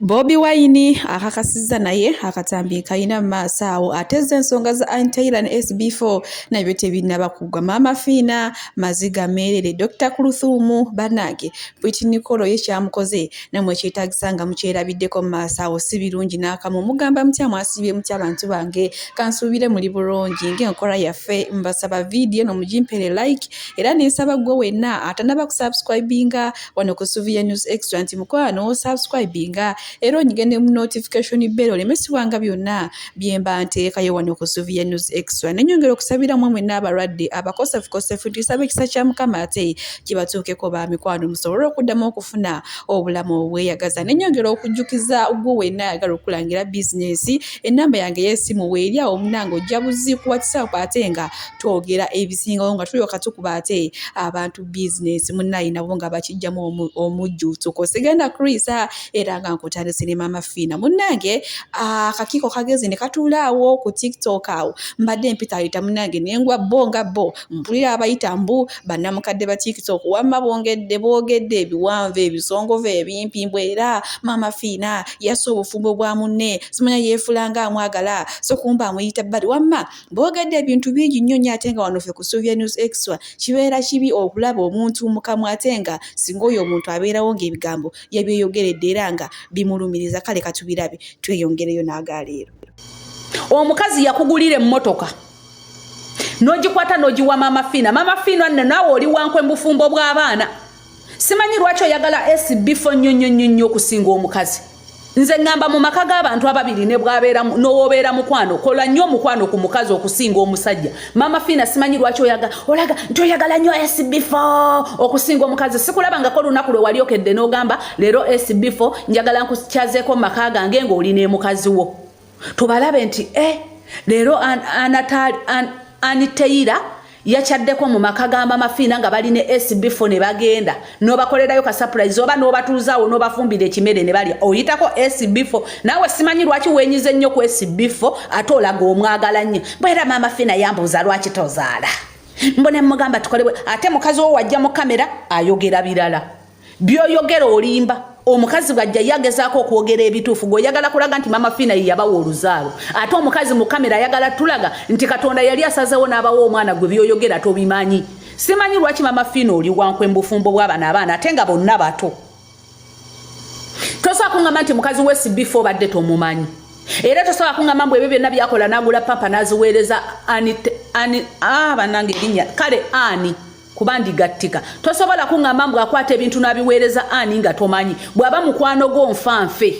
Bobi Wine akakasiza naye akatambi kayina maaso awo atezza ensonga za Ann Taylor ne SB4 nabyo tebinnaba kuggwa. Maama Phina, Amaziga Merere, Dr. Kuluthum bannange Pretty Nicolas ye kyamukoze namwe kyetaagisa nga mukyerabiddeko mu maaso awo si birungi n'akamu. Mugamba mutya mwasibye mutya abantu bange kansuubire muli bulungi ng'enkola yaffe mbasaba vidiyo no mugimpere like era n'ensaba gwe wenna atanaba kusubscribinga wano ku Suvia News Extra nti mukwano subscribinga era onyigende mu notification bell olemesibwanga byonna byemba nteekayo wano ku Suvia News Extra. Nenyongera okusabira mmwe n'abalwadde abakosefu ntisaba ekisa kya Mukama ate kibatuukeko ba mikwano musobole okuddamu okufuna obulamu obweyagaza. Nenyongera okujjukiza gwe wenna ayagala okulangira bizinesi ennamba yange y'essimu weeri awo omunange ojja buzi ku WhatsApp ate nga twogera ebisingawo nga tulyoka tukuba ate abantu bizinesi munnayi nabo nga bakijjamu omujjuutuko. Sigenda Chris era nga nkutandise ne Maama Phina munnange akakiiko kagezi ne katuulaawo ku TikTok awo mbadde mpita munnange nengwa bonga bo mpulira abayita mbu bannamukadde ba TikTok wamma boogedde ebiwanvu ebisongovu ebimpimbwa era Maama Phina yasse obufumbo bwa munne simanya yeefulanga amwagala so kumba amuyita bbali wamma boogedde ebintu bingi nnyo nnyo ate nga wano ffe ku Suvia News Extra kibeera kibi okulaba omuntu mukamwa ate nga singa oyo omuntu abeerawo ng'ebigambo yabyeyogeredde era nga bimulumiriza. Kale katubirabe tweyongereyo n'agaleero. Omukazi yakugulira emmotoka n'ogikwata n'ogiwa Maama Phina. Maama Phina naawe oli wankwe mbufumbo bw'abaana. Simanyi lwaki oyagala SB4 nnyo okusinga omukazi. Nze ngamba mu maka g'abantu ababiri ne bw'abeera n'owobeera mukwano kola nnyo mukwano ku mukazi okusinga omusajja. Maama Phina simanyi lwaki olaga nti oyagala nnyo SB4 okusinga omukazi. Sikulabangako lunaku lwe wali okedde n'ogamba leero SB4 njagala nkukyazeeko mu maka gange ng'oli ne mukazi wo. Tubalabe nti leero Ann Taylor yachaddeko mu maka ga Maama Phina nga bali ne SB4 ne bagenda n'obakolerayo ka surprise oba n'obatuuzaawo n'obafumbira ekimere ne bali oyitako SB4. Naawe simanyi lwaki weenyize nnyo ku SB4 ate olaga omwagala nnyo. Bwera Maama Phina yambuuza lwaki tozaala mbone mugamba tukolebwe ate mukazi wo wajja mu kamera ayogera birala byoyogera olimba. Omukazi bwajja yagezaako okwogera ebituufu gwe kulaga nti Maama Phina yabawa oluzaalo ate omukazi mu kamera ayagala tulaga nti Katonda yali asazeewo n'abawa omwana gwe byoyogera tobimanyi. Simanyi lwaki Maama Phina oli wankwe mbufumbo bw'abaana ate nga bonna bato. Tosobola kuŋŋamba nti mukazi we SB4 badde tomumanyi era tosobola kuŋŋamba mbu ebyo byonna byakola n'agula pampa n'aziweereza bannange erinnya kale Ani kubandigattika. Tosobola kuŋŋamba mbu akwata ebintu n'abiweereza Ani nga tomanyi bw'aba mukwano go nfanfe.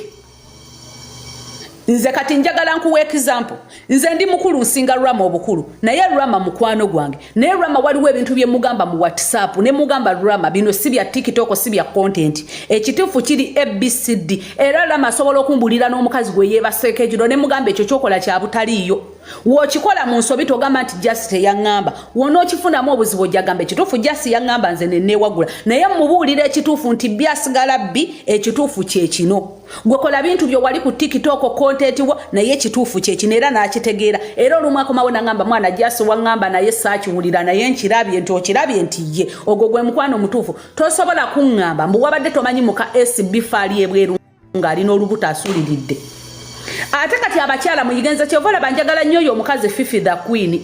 Nze kati njagala nkuwa example. Nze ndi mukulu nsinga Rama obukulu naye Rama mukwano gwange naye Rama waliwo ebintu bye mugamba mu WhatsApp ne mugamba Rama bino si bya TikTok si bya content ekituufu kiri ABCD era Rama asobola okumbulira n'omukazi gwe yeebaseeko ekiro ne mugamba ekyo kyokola kya butaliiyo. Wokikola mu nsobi togamba nti Just yaŋŋamba wonookifunamu obuzibu ojagamba ekituufu Just yaŋŋamba nze ne neewagula naye mubuulira ekituufu nti byasigala bbi ekituufu kye kino. Gwe kola bintu byo wali ku TikTok content wo naye ekituufu kye kino era n'akitegeera era olumu akomawo n'aŋŋamba mwana Just waŋŋamba naye saakiwulira naye nkirabye nti okirabye nti ye ogwo gwe mukwano mutuufu. Tosobola kuŋŋamba mbu wabadde tomanyi muka SB4 ali ebweru ng'alina olubuto asuuliridde. Ate kati abakyala muyigenza kyovola banjagala nnyo omukazi Fifi the Queen.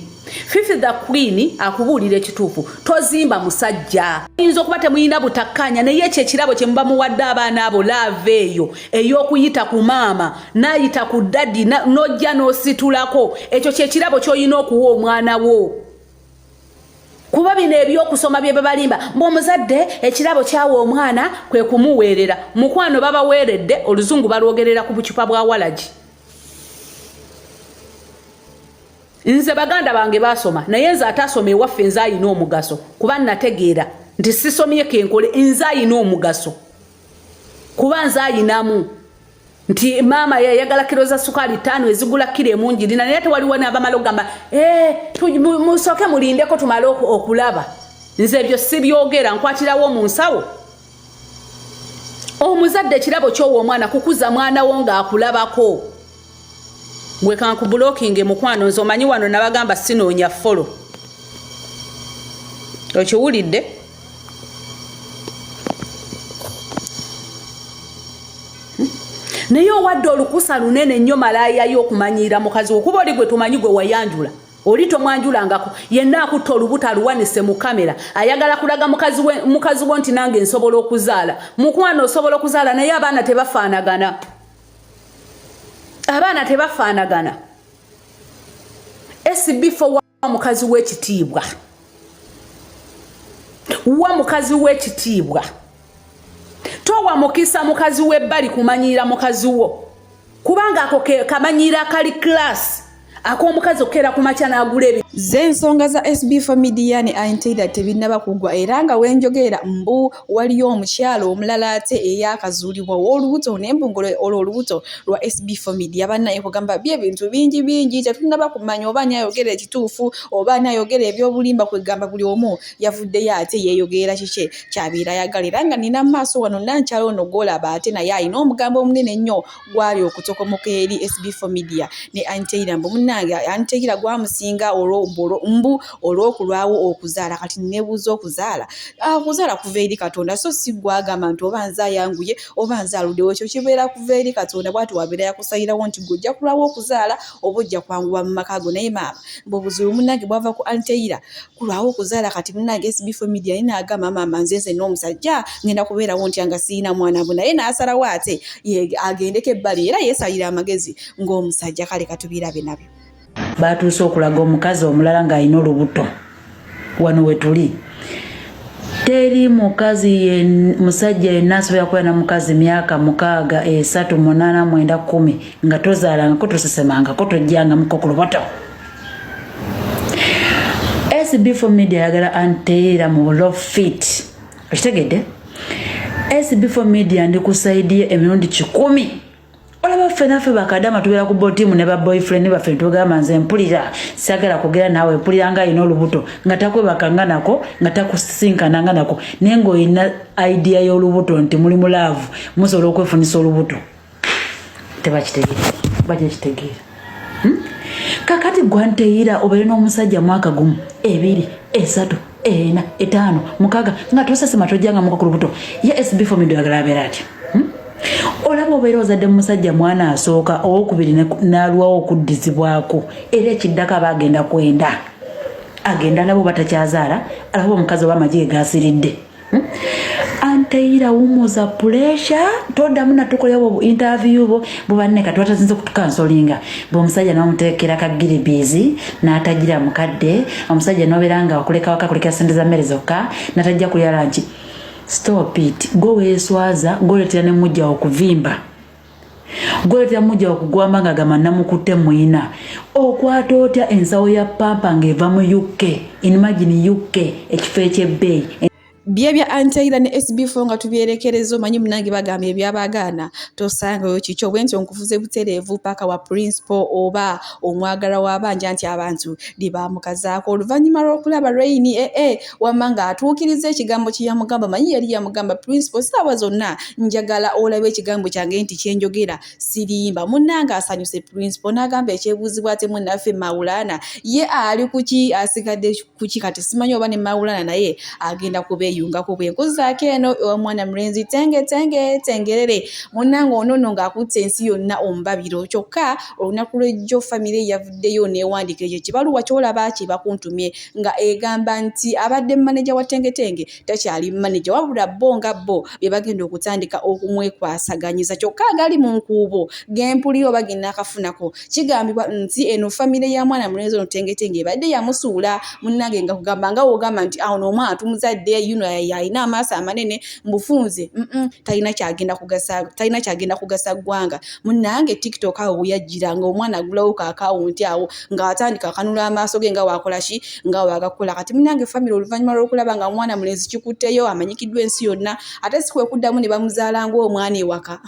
Fifi the Queen akubuulira ekituufu tozimba musajja. Oyinza okuba temuyina butakkanya naye ekyo ekirabo kye muba muwadde abaana abo laava eyo ey'okuyita ku maama n'ayita ku daddi n'ojja n'ositulako ekyo kyekirabo ky'olina okuwa omwana wo. Kuba bino ebyokusoma bye babalimba mb'omuzadde ekirabo kyawa omwana kwe kumuweerera mukwano babaweeredde oluzungu balwogerera ku bucupa bwa walagi. Nze baganda bange basoma naye nze atasoma ewaffe nze ayina omugaso kuba nategeera nti sisomye kenkole nze ayina omugaso kuba nze ayinamu nti maama yayagala kilo za sukali 5 ezigula kilo emungi naye tewaliwo n'abamala ogamba musooke mulindeko tumale okulaba. Nze ebyo si byogera nkwatirawo mu nsawo. Omuzadde ekirabo ky'owa omwana kukuza mwana wo ng'akulabako. Gwe kankubulokinge mukwano nze omanyi wano nabagamba sinoonya follow. Okiwulidde? naye owadde olukusa lunene nnyo malaaya y'okumanyiira mukazi wo kuba oli gwe tumanyi gwe wayanjula oli tomwanjulangako yenna akutta olubuto aluwanise mu kamera ayagala kulaga mukazi wo nti nange nsobola okuzaala mukwano osobola okuzaala naye abaana tebafaanagana SB4 wa mukazi w'ekitiibwa towa mukisa mukazi w'ebbali kumanyiira mukazi wo kubanga ako kamanyiira kali class ak'omukazi okera ku makya n'agula ebi z'ensonga za SB4media ne Ann Taylor tebinnaba kugwa era nga wenjogera mbu waliyo omukyalo omulala ate eyakazuulibwa w'olubuto n'embungolo olw'olubuto lwa SB4media bannaye kugamba by'ebintu bingi tetunnaba kumanya oba ani ayogera ekituufu oba ani ayogera ebyobulimba kwegamba buli omu yavuddeyo ate yeeyogerera kiki kyabeera ayagala era nga nina mu maaso wano nankyalo ono gw'olaba ate naye alina omugambo omunene nnyo gwali okutokomoka eri SB4media ne Ann Taylor mbu munnange Ann Taylor gwamusinga olw'okulwawo okuzaala kati nebuuza okuzaala kuva eri Katonda so si gwagamba nti oba nze ayanguye oba nze aluddewo ekyo kibeera kuva eri Katonda bw'ati wabeera yakusayirawo nti gojja kulwawo okuzaala oba ojja kwanguwa mu maka go naye maama mbubuzibu munnange bwava ku Ann Taylor kulwawo okuzaala kati munnange SB4media naye n'agamba maama nze n'omusajja ngenda kubeerawo ntya nga siina mwana bwe naye n'asalawo ate agendeko ebbali era yeesalira amagezi ng'omusajja kale katubirabe nabyo batuuse okulaga omukazi omulala ng'alina olubuto wano we tuli teri musajja yenna asobola kubeera na mukazi myaka 6, 3, 8, 9, 10 nga tozaalangako tosesemangako tojjangamuko ku lubuto. SB4media yagala Ann Taylor mu love fit okitegedde SB4media ndi kusaidiye emirundi 10 olaba fenaffe bakadama tubeera ku botimu ne ba boyfriend baffe tugamba nze mpulira sagala kugera nawe mpulira nga ino olubuto nga takwebakanga nako nga takusinkananga nako naye ng'olina idea y'olubuto nti muli mu laavu musobola okwefunisa olubuto tebakitegeera kakati gwanteyira obeere n'omusajja mwaka gumu 2, 3, 4, 5, 6 nga tosasema tojjanga muka ku lubuto ye SB4media yagala abeera atya olaba obeera ozadde musajja mwana asooka owokubiri n'alwawo okuddizibwako era ekiddako bagenda kwenda agenda alaba oba takyazaala alaba omukazi oba amagye gasiridde Ann Taylor wumuza pressure toddamu natukolewo interview bubanne kati watazinze kutukansolinga bw'omusajja n'omuteekera ka giribizi n'atagira mukadde omusajja n'obeera nga okuleka waka kuleka sente za mmere zokka n'atajja kulya lanchi. Stop it. Go weeswaza, go letera ne mujja okuvimba. Go letera mujja okugwamba nga gama namukutte mwina. Okwata otya ensawo ya pampa ng'eva mu UK. Imagine UK ekifo eky'ebbeeyi. Byebya Ann Taylor ne SB4 nga tubyerekerezo manyi munange bagamba ebyabagana tosangayo kikyo bwenti onkufuze butereevu paka wa principal oba omwagala wabanja nti abantu libamukazaako oluvannyuma lw'okulaba Rain wamanga atuukiriza ekigambo kyeyamugamba manyi yali yamugamba principal saawa zonna njagala olabe ekigambo kyange nti kyenjogera sirimba munnanga asanyuse principal n'agamba ekyebuuzibwa ate munnaffe Maulana ye ali kuki asigadde kuki kati simanyi oba ne Maulana naye agenda kubeeyo yungako bwenkozaako eno omwana mulenzi tengerere munnange ono ng'akutte ensi yonna omubabiro kyokka olunaku lw'ejjo famire yavuddeyo neewandika ekyo kibaluwa kyolaba kibakuntumye nga egamba nti abadde manager wa tengetenge takyali manager wabula bo nga bo bye bagenda okutandika okumwekwasaganyiza kyokka agali mu nkuubo gempulira oba ginnaakafunako kigambibwa nti eno famire ya mwana mulenzi ono tengetenge ebadde yamusuula munnange nga kugamba nga wogamba nti awo n'omwana tumuzadde yayina amaaso amanene mbufunze talina kyagenda kugasa ggwanga munnange TikTok awo yajjiranga omwana agulawo ka akawunti awo ng'atandika akanula amaaso ge nga wakola ki nga wagakola kati munnange famire oluvannyuma lw'okulaba nga omwana mulenzi kikutteyo amanyikiddwa ensi yonna ate si kwe kuddamu ne bamuzaala ng'omwana ewaka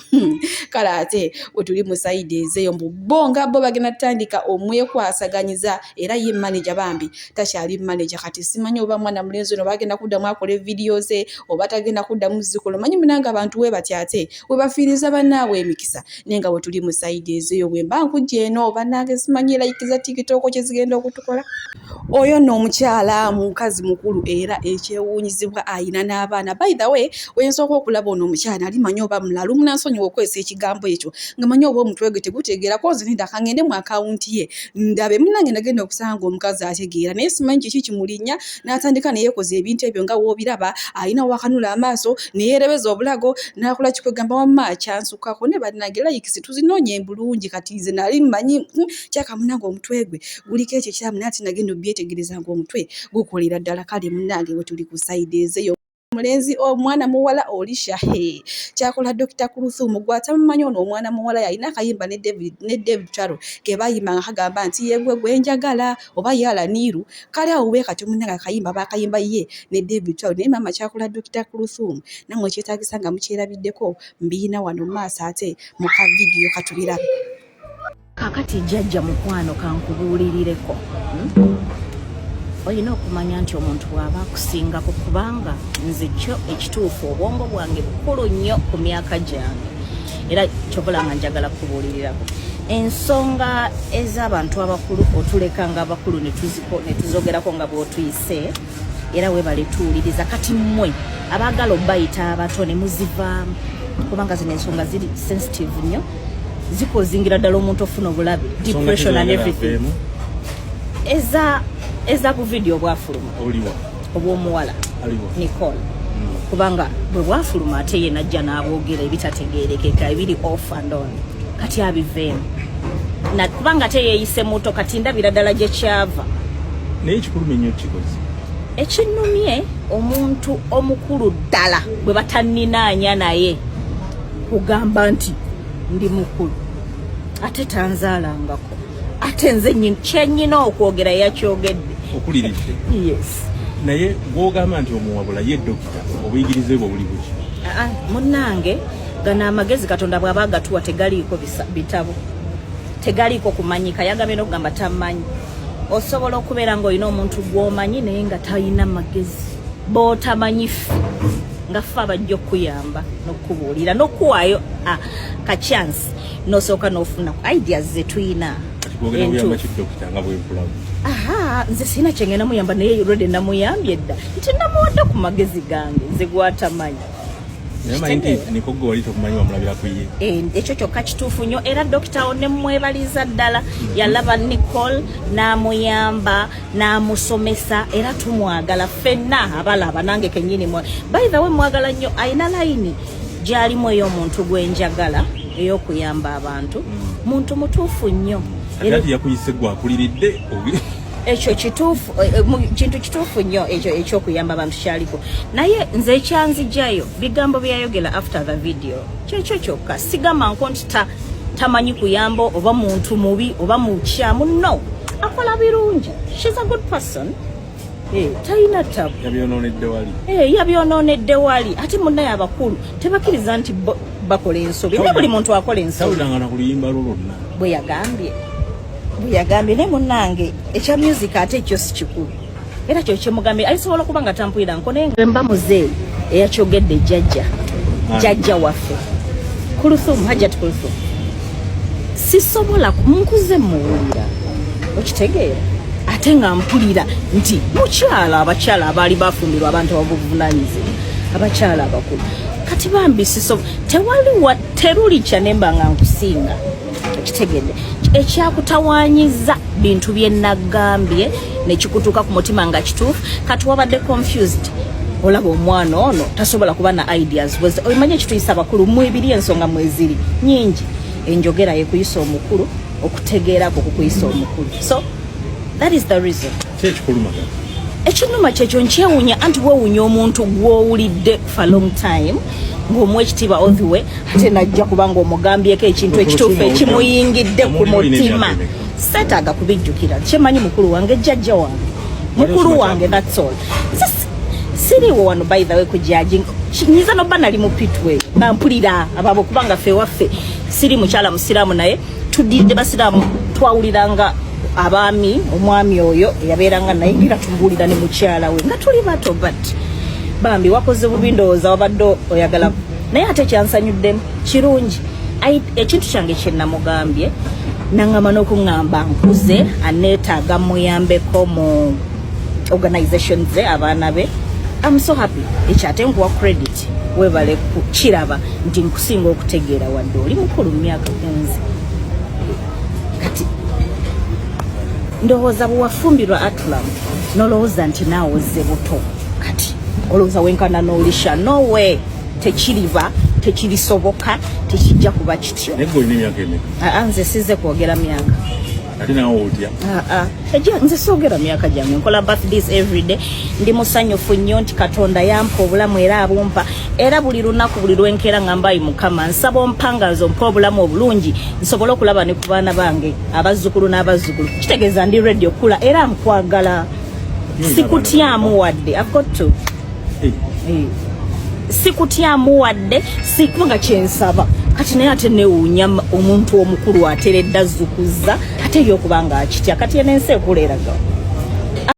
kale ate bwe tuli mu sayidi ezeeyo mbu bo nga bo bagenda tutandika omwekwasaganyiza era ye manager bambi takyali manager kati simanyi oba mwana mulenzi ono bagenda kuddamu akola videos oba tagenda kudda mu zikola manyi munanga abantu we batyate we bafiiriza bannaawe emikisa nenga bwe tuli mu side ezo bwe mba nkujja eno bannange simanyi like za TikTok kye zigenda okutukola oyo no omukyala mukazi mukulu era ekyewuunyizibwa ayina n'abaana by the way wensooka okulaba ono omukyala ali manyi oba mulalu munansonyiwa okwesa ekigambo ekyo nga manyi oba omutwe gwe tegutegeera kozi nindaka ngende mu akawunti ye ndabe munange nagenda okusanga omukazi ategeera naye simanyi kiki kimulinnya n'atandika neyekoza ebintu ebyo nga woobiraba ayina wakanula amaaso neyerebeza obulago n'akola kikwegamba wamma kyansukako ne bannange layikisi tuzinoonye bulungi kati nze nali mmanyi kyaka munange omutwe gwe guliko ekyo kyamu naati nagenda obyetegereza nga omutwe gukolera ddala kale munange we tuli ku sayidi ezeyo mulenzi omwana muwala olisha kyakola Dr. Kuluthum gwatamumanyi ono omwana muwala yalina akayimba ne David Charo ke bayimba nga kagamba nti yegwe gwenjagala oba yala niru kale awo we kati munanga akayimba bakayimba ye ne David Charo ne mama kyakola Dr. Kuluthum namwe kyetagisa nga mukyerabiddeko mbiina wano maaso ate mu ka video katulira kakati jjajja mukwano kankubuulirireko olina okumanya nti omuntu bw'aba akusingako kubanga nze kyo ekituufu obwongo bwange bukulu nnyo ku myaka gyange era kyobola nga njagala kubuulirirako ensonga ez'abantu abakulu otuleka nga abakulu ne tuzogerako nga bw'otuyise era webale tuwuliriza kati mmwe abaagala obbayita abato ne muzivaamu kubanga zino ensonga ziri sensitive nnyo zikozingira ddala omuntu ofuna obulabe depression and everything eza ku video bwafuluma obw'omuwala Nicole kubanga bwe bwafuluma ate ye najja n'aboogera ebitategeerekeka ebiri off and on kati abiveemu kubanga ate yeeyise muto kati ndabira ddala gye kyava naye ekikulu ennyo kikoze ekinnumye omuntu omukulu ddala bwe batanninaanya naye kugamba nti ndi mukulu ate tanzaalangako ate nze kyennyina okwogera yakyogedde okuliridde yes naye gwogamba nti omuwabula ye dokita obuyigirize bwe buli buki munnange gano amagezi katonda bw'aba agatuwa tegaliiko bitabo tegaliiko kumanyika yagambye n'okugamba tamanyi osobola okubeera ng'olina omuntu gw'omanyi naye nga talina magezi b'otamanyi ffe nga ffe abajja okuyamba n'okubuulira n'okuwaayo kachansi n'osooka n'ofuna ideas ze tuyina nze sina kyengenda muyamba naye rode namuyambye dda nti namuwadde ku magezi gange nze gwatamanyi ekyo kyokka kituufu nnyo era dokita wo ne mwebaliza ddala yalaba Nicole n'amuyamba n'amusomesa era tumwagala ffenna abalaba nange kennyini by the way mwagala nnyo ayina layini gy'alimu ey'omuntu gwenjagala ey'okuyamba abantu muntu mutuufu nnyo yakuyise gwakuliridde ekyo kituufu kintu kituufu nnyo ekyo ekyokuyamba abantu kyaliko naye nze ekyanzijayo bigambo byayogera after the video kyekyo kyokka sigamba nko nti tamanyi kuyamba oba muntu mubi oba mukyamu no akola birungi she's a good person talina tabu yabyonoonedde wali ate munnaye abakulu tebakkiriza nti bakola ensobi naye buli muntu akola ensobi bwe yagambye naye munnange ekya music ate ekyo si kikulu era kyo kyemugambye alisobola okuba nga tampulira nko naye mba muzeeyi eyakyogedde jjajja waffe Kuluthum Hajjat Kuluthum sisobola munkuze muwulira okitegeera ate nga mpulira nti mukyala abakyala abaali bafumbirwa abantu ababuvunanyizibwa abakyala abakulu kati bambi teruli kyanemba nga nkusinga okitegedde ekyakutawanyiza bintu bye nagambye nekikutuuka ku mutima nga kituufu kati wabadde confused olaba omwana ono tasobola kuba na ideas omanyi ekituyisa abakulu mwebiri ensonga mweziri nyingi enjogera yekuyisa omukulu okutegeerako kukuyisa omukulu so that is the reason ekinuma kyekyo nkyewuunya anti weewuunya omuntu gw'owulidde for long time ng'omuwa ekitiibwa all the way ate najja kubanga omugambyeko ekintu ekituufu ekimuyingidde ku mutima seetaaga kubijjukira kyemanyi mukulu wange jjajja wange mukulu wange that's all siriwo wano by the way ku judging nyiza noba nali mu pitway nga mpulira ababo kubanga ffe waffe siri mukyala musiraamu naye tudidde basiraamu twawuliranga abaami omwami oyo yabeeranga naye era tumbuulira ne mukyala we nga tuli bato but bambi wakoze bubi ndowooza wabadde oyagala naye ate kyansanyuddemu kirungi ekintu kyange kye namugambye nangamba n'okuŋŋamba nkuze aneetaaga muyambeko mu organization ze abaana be. I'm so happy ekyo ate nkuwa credit webale kiraba nti nkusinga okutegeera wadde oli mukulu mu myaka genzi kati ndowooza bwewafumbirwa Atlam nolowooza nti naawe ozze buto kati olowooza wenkana n'olisha nowe tekiriba tekirisoboka tekijja kuba kityo. Nze sizze kwogera myaka nze soogera myaka gyange nkola birthdays everyday ndi musanyufu nnyo nti Katonda yampa obulamu era abumpa era buli lunaku buli lwenkeera ngamba Mukama nsaba ompanga nze ompa obulamu obulungi nsobole okulaba ne ku baana bange abazzukulu n'abazzukulu kitegeeza ndi ready okula era nkwagala sikutyamu wadde I've got to sikutyamu wadde sikubanga kyensaba kati naye ate newuunya omuntu omukulu ateredde azzukuza ate ebyokubanga akitya kati yenensi ekuleeraga